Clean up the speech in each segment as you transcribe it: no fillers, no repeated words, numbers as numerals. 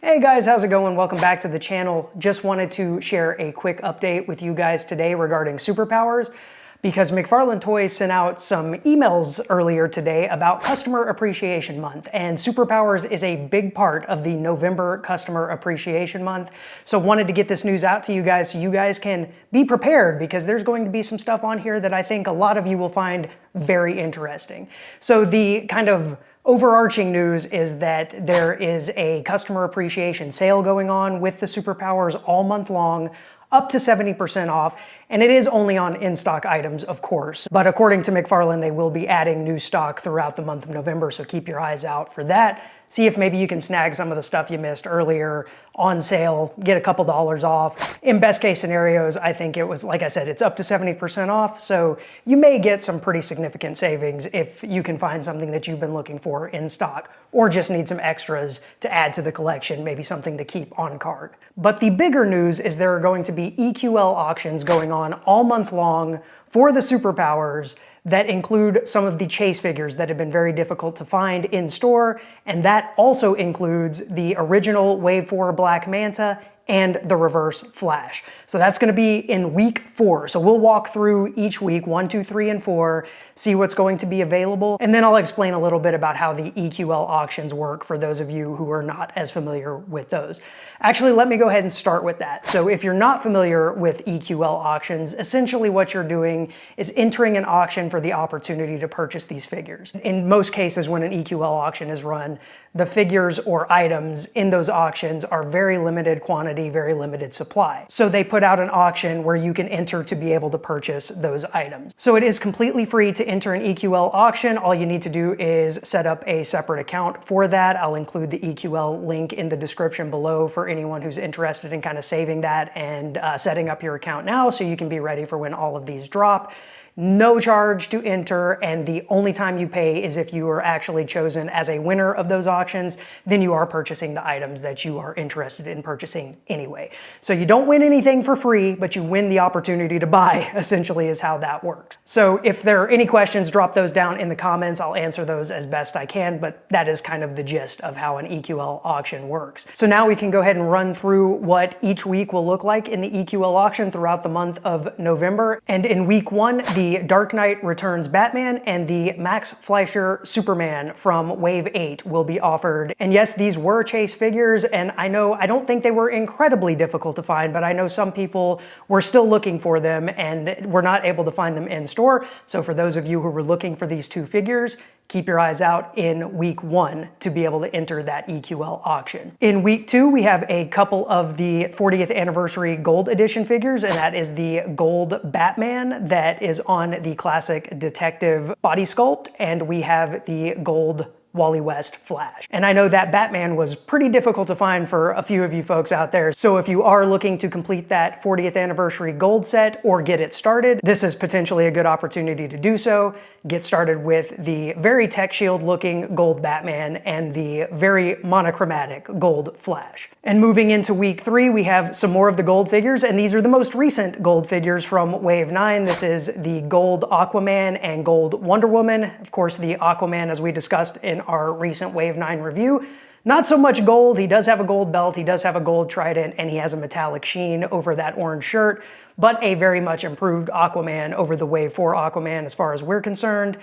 Hey guys, how's it going? Welcome back to the channel. Just wanted to share a quick update with you guys today regarding superpowers because McFarlane Toys sent out some emails earlier today about Customer Appreciation Month, and superpowers is a big part of the November Customer Appreciation Month. So wanted to get this news out to you guys so you guys can be prepared, because there's going to be some stuff on here that I think a lot of you will find very interesting. So the kind of overarching news is that there is a customer appreciation sale going on with the superpowers all month long, up to 70% off, and it is only on in-stock items, of course. But according to McFarlane, they will be adding new stock throughout the month of November, so keep your eyes out for that. See if maybe you can snag some of the stuff you missed earlier on sale, get a couple dollars off. In best case scenarios, I think it was, like I said, it's up to 70% off, so you may get some pretty significant savings if you can find something that you've been looking for in stock, or just need some extras to add to the collection, maybe something to keep on card. But the bigger news is there are going to be EQL auctions going on all month long for the superpowers that include some of the chase figures that have been very difficult to find in store, and that also includes the original Wave 4 Black Manta and the Reverse Flash. So that's going to be in week 4. So we'll walk through each week, 1, 2, 3, and 4, see what's going to be available, and then I'll explain a little bit about how the EQL auctions work for those of you who are not as familiar with those. Actually, let me go ahead and start with that. So if you're not familiar with EQL auctions, essentially what you're doing is entering an auction for the opportunity to purchase these figures. In most cases, when an EQL auction is run, the figures or items in those auctions are very limited quantity, very limited supply. So they put out an auction where you can enter to be able to purchase those items. So it is completely free to enter an EQL auction. All you need to do is set up a separate account for that. I'll include the EQL link in the description below for anyone who's interested in kind of saving that and setting up your account now so you can be ready for when all of these drop. No charge to enter, and the only time you pay is if you are actually chosen as a winner of those auctions. Then you are purchasing the items that you are interested in purchasing anyway. So you don't win anything for free, but you win the opportunity to buy, essentially is how that works. So if there are any questions, drop those down in the comments. I'll answer those as best I can, but that is kind of the gist of how an EQL auction works. So now we can go ahead and run through what each week will look like in the EQL auction throughout the month of November. And in week 1, the Dark Knight Returns Batman and the Max Fleischer Superman from Wave 8 will be offered. And yes, these were chase figures, and I don't think they were incredibly difficult to find, but I know some people were still looking for them and were not able to find them in store. So for those of you who were looking for these two figures, keep your eyes out in week 1 to be able to enter that EQL auction. In week 2, we have a couple of the 40th anniversary gold edition figures, and that is the gold Batman that is on the classic detective body sculpt, and we have the gold Wally West Flash. And I know that Batman was pretty difficult to find for a few of you folks out there, so if you are looking to complete that 40th anniversary gold set or get it started, this is potentially a good opportunity to do so. Get started with the very tech shield looking gold Batman and the very monochromatic gold Flash. And moving into week 3, we have some more of the gold figures, and these are the most recent gold figures from Wave 9. This is the gold Aquaman and gold Wonder Woman. Of course, the Aquaman, as we discussed in our recent Wave 9 review, not so much gold. He does have a gold belt, he does have a gold trident, and he has a metallic sheen over that orange shirt, but a very much improved Aquaman over the Wave 4 Aquaman as far as we're concerned.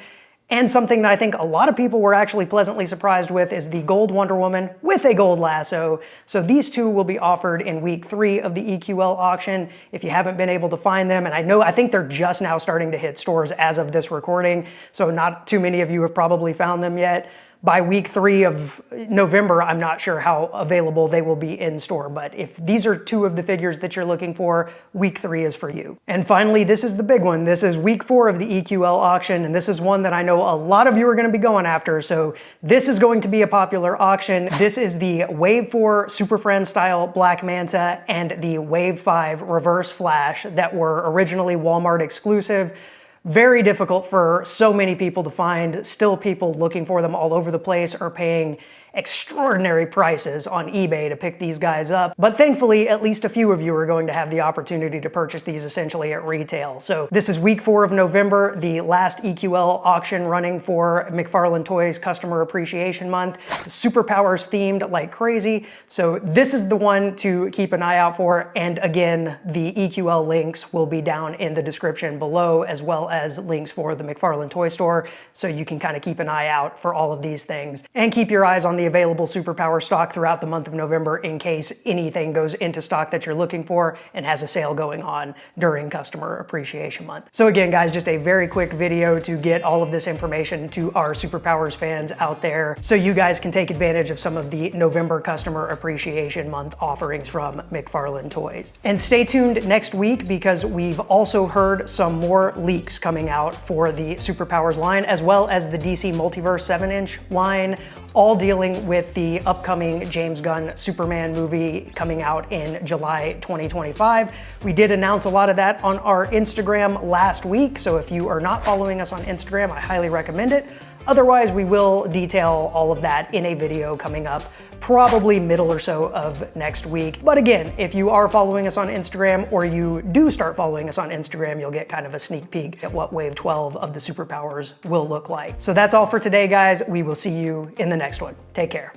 And something that I think a lot of people were actually pleasantly surprised with is the gold Wonder Woman with a gold lasso. So these two will be offered in week 3 of the EQL auction. If you haven't been able to find them, and I think they're just now starting to hit stores as of this recording, so not too many of you have probably found them yet. By week 3 of November, I'm not sure how available they will be in store, but if these are two of the figures that you're looking for, week 3 is for you. And finally, this is the big one. This is week 4 of the EQL auction, and this is one that I know a lot of you are going to be going after, so this is going to be a popular auction. This is the Wave 4 Super Friends style Black Manta and the Wave 5 Reverse Flash that were originally Walmart exclusive. Very difficult for so many people to find. Still, people looking for them all over the place are paying extraordinary prices on eBay to pick these guys up. But thankfully, at least a few of you are going to have the opportunity to purchase these essentially at retail. So this is week 4 of November, the last EQL auction running for McFarlane Toys Customer Appreciation Month. The Superpowers themed like crazy. So this is the one to keep an eye out for. And again, the EQL links will be down in the description below, as well as links for the McFarlane Toy Store. So you can kind of keep an eye out for all of these things and keep your eyes on the available Superpower stock throughout the month of November in case anything goes into stock that you're looking for and has a sale going on during Customer Appreciation Month. So again, guys, just a very quick video to get all of this information to our Superpowers fans out there so you guys can take advantage of some of the November Customer Appreciation Month offerings from McFarlane Toys. And stay tuned next week because we've also heard some more leaks coming out for the Superpowers line, as well as the DC Multiverse 7-inch line, all dealing with the upcoming James Gunn Superman movie coming out in July 2025. We did announce a lot of that on our Instagram last week, so if you are not following us on Instagram, I highly recommend it. Otherwise, we will detail all of that in a video coming up probably middle or so of next week. But again, if you are following us on Instagram, or you do start following us on Instagram, you'll get kind of a sneak peek at what Wave 12 of the Superpowers will look like. So that's all for today, guys. We will see you in the next one. Take care.